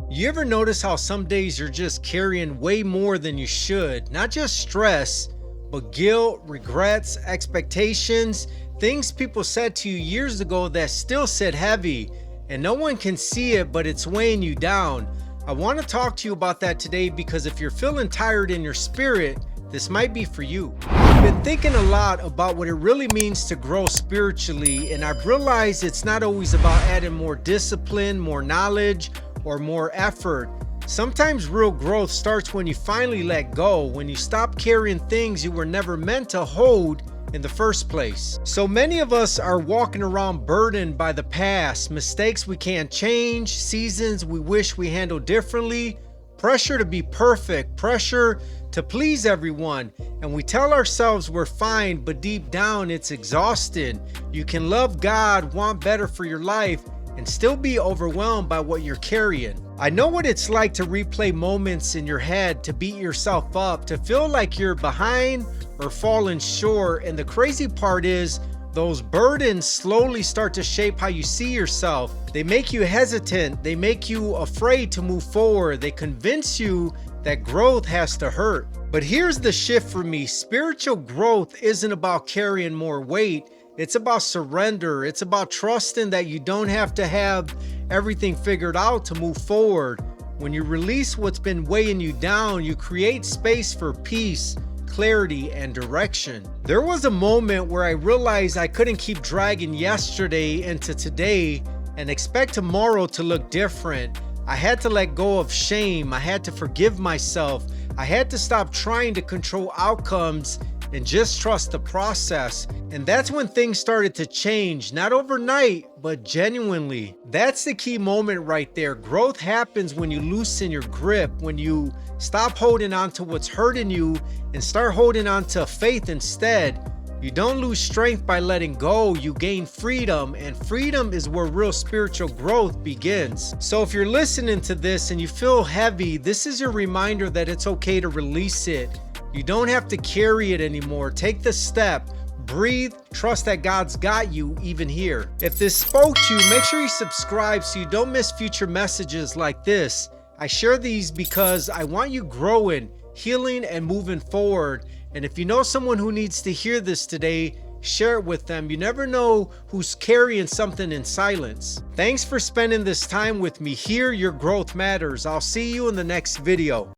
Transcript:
You ever notice how some days you're just carrying way more than you should? Not just stress, but guilt, regrets, expectations, things people said to you years ago that still sit heavy, and no one can see it, but it's weighing you down. I want to talk to you about that today because if you're feeling tired in your spirit, this might be for you. I've been thinking a lot about what it really means to grow spiritually, and I've realized it's not always about adding more discipline, more knowledge, or more effort. Sometimes real growth starts when you finally let go, when you stop carrying things you were never meant to hold in the first place. So many of us are walking around burdened by the past, mistakes we can't change, seasons we wish we handled differently, pressure to be perfect, pressure to please everyone, and we tell ourselves we're fine, but deep down it's exhausting. You can love God, want better for your life, and still be overwhelmed by what you're carrying. I know what it's like to replay moments in your head, to beat yourself up, to feel like you're behind or falling short, and the crazy part is those burdens slowly start to shape how you see yourself. They make you hesitant, they make you afraid to move forward, they convince you that growth has to hurt. But here's the shift for me. Spiritual growth isn't about carrying more weight. It's about surrender. It's about trusting that you don't have to have everything figured out to move forward. When you release what's been weighing you down, you create space for peace, clarity, and direction. There was a moment where I realized I couldn't keep dragging yesterday into today and expect tomorrow to look different. I had to let go of shame. I had to forgive myself. I had to stop trying to control outcomes and just trust the process. And that's when things started to change, not overnight, but genuinely. That's the key moment right there. Growth happens when you loosen your grip, when you stop holding on to what's hurting you and start holding on to faith instead. You don't lose strength by letting go, you gain freedom, and freedom is where real spiritual growth begins. So if you're listening to this and you feel heavy, this is your reminder that it's okay to release it. You don't have to carry it anymore. Take the step, breathe, trust that God's got you even here. If this spoke to you, make sure you subscribe so you don't miss future messages like this. I share these because I want you growing, healing, and moving forward. And if you know someone who needs to hear this today, share it with them. You never know who's carrying something in silence. Thanks for spending this time with me here. Your growth matters. I'll see you in the next video.